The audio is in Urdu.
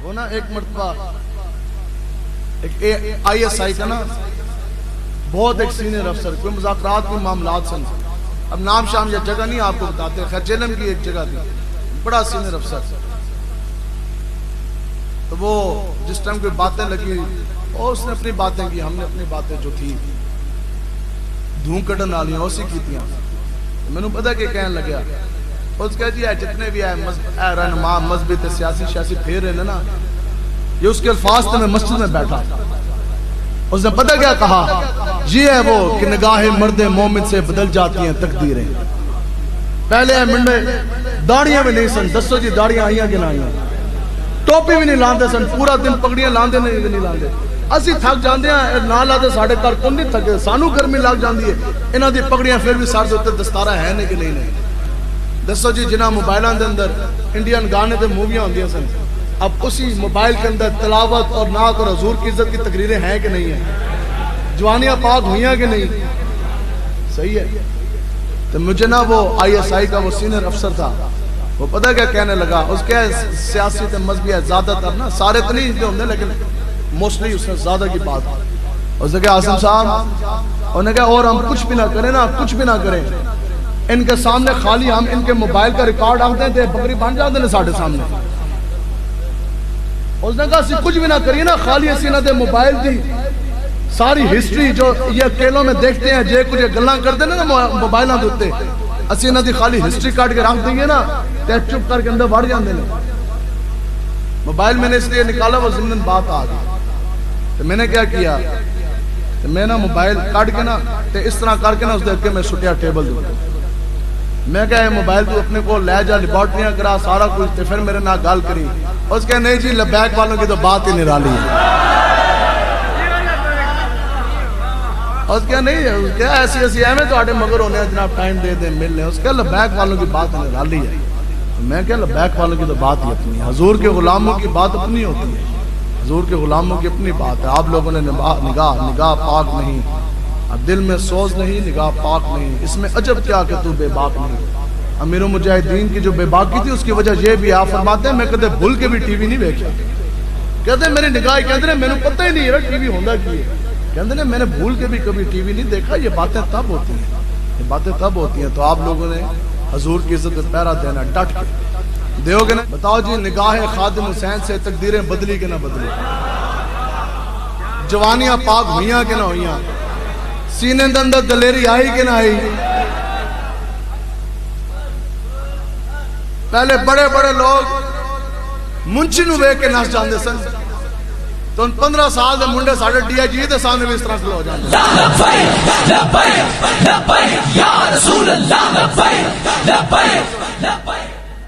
وہ نا ایک مرتبہ ایک ISI کا نا بہت ایک سینئر افسر، کوئی مذاکرات کے معاملات سن، اب نام شام یا جگہ نہیں آپ کو بتاتے، خیر جیلم کی ایک جگہ تھی، بڑا سینئر افسر، تو وہ جس ٹائم کوئی باتیں لگی اور اس نے اپنی باتیں کی، ہم نے اپنی باتیں جو تھی دھوں کٹن والی اسی کی تھی، میں نے پتا کہ کہنے لگیا، اس کہہ دیا جتنے بھی اے رہنما مذہبی تے سیاسی پھیر رہے نا، یہ اس کے الفاظ تھے، میں مسجد میں بیٹھا، اس نے پتہ کیا کہا، یہ ہے وہ کہ نگاہ مرد مومن سے بدل جاتی ہیں تقدیریں، پہلے ہے منڈے داڑیاں بھی نہیں سن، دسو جی داڑیاں آئیاں کہ نہ آئیاں، ٹوپی بھی نہیں لاندے سن، پورا دن پگڑیاں لاندے نہیں لاندے، اسی تھک جاندے ہیں نہ لاندے ساڑھے کار کون نہیں تھکے، سانو گرمی لگ جاندی ہے، انہاں دی پگڑیاں پھر بھی سار دیتے دستارہ ہے نہیں کہ نہیں، دسو جی جنہاں موبائلان دے اندر انڈین گانے دے موویاں ہوندیاں سن، اب اسی موبائل کے اندر تلاوت اور نعت اور حضور کی عزت کی تقریریں ہیں کہ نہیں ہیں، جوانیاں پاک ہوئیاں کہ نہیں، صحیح ہے، تو مجھے نا وہ ISI کا وہ سینئر افسر تھا، وہ پتہ کیا کہنے لگا، اس کے سیاسی تے مذہبی ہے زیادہ تر نا، سارے تو نہیں ہوندے لیکن موسٹلی اس نے زیادہ کی بات، اس نے کہا عاصم صاحب، انہوں نے کہا اور ہم کچھ بھی نہ کریں نا، کچھ بھی نہ کریں، ان کے سامنے خالی ہم ان کے موبائل کا ریکارڈ آتے ہیں بکری بن جاتے ہیں ساڑھے سامنے، اس نے کہا اسی کچھ بھی نہ کریے نا، خالی اسی نہ دے موبائل دی ساری ہسٹری جو یہ اکیلوں میں دیکھتے ہیں جے کچھ گلاں کرتے ہیں نا موبائلوں کے اوپر، اسی نہ دی خالی ہسٹری کاٹ کے رکھ دیں گے نا تے چپ کر کے اندر بڑھ جاندے نے، موبائل میں نے اس لیے نکالا وہ ضمن بات آ گئی، تو میں نے کیا کیا، میں نا موبائل کاٹ کے نا تے اس طرح کر کے نا اس دے کے میں سٹیا ٹیبل دے، میں کہا یہ موبائل تو اپنے کو لے جا لیبارٹریاں کرا سارا کچھ، تے پھر میرے نہ گال کری، اس کہا نہیں جی لبیک والوں کی تو بات ہی نرالی ہے، اس کہا نہیں کیا ایسی ہے میں تو آٹے مگر ہونے ہیں جناب ٹائم دے دیں مل لیں، اس کہا لبیک والوں کی بات نرالی ہے، میں کہا لبیک والوں کی تو بات ہی اپنی ہے، حضور کے غلاموں کی بات اپنی ہوتی ہے، حضور کے غلاموں کی اپنی بات ہے، آپ لوگوں نے نگاہ پاک نہیں، اب دل میں سوز نہیں، نگاہ پاک نہیں، اس میں عجب کیا کہ تو بے باک نہیں، امیر المجاہدین کی جو بے باکی تھی اس کی وجہ یہ بھی آپ فرماتے ہیں میں کہتے بھول کے بھی ٹی وی نہیں دیکھا، کہتے ہیں میری نگاہ کہتے ہیں میں نے پتہ ہی نہیں رہا ٹی وی ہوندہ کی ہے، کہتے ہیں میں نے بھول کے بھی کبھی ٹی وی نہیں دیکھا، یہ باتیں تب ہوتی ہیں، یہ باتیں تب ہوتی ہیں، تو آپ لوگوں نے حضور کی عزت پہ پہرا دینا ڈٹ کے دیو گے نا، بتاؤ جی نگاہ خادم حسین سے تقدیریں بدلی کہ نہ بدلی، جوانیاں پاک ہوئیاں کہ نہ ہوئیاں، سینے دے اندر دلیری آئی کہ نہ آئی، پہلے بڑے بڑے لوگ منچی نو بے کے نس جاندے سن، تو ان 15 سال دے منڈے ساڑھے DIG دے سامنے بھی اس طرح کھلو جاندے لبیک لبیک لبیک یا رسول اللہ، لبیک لبیک لبیک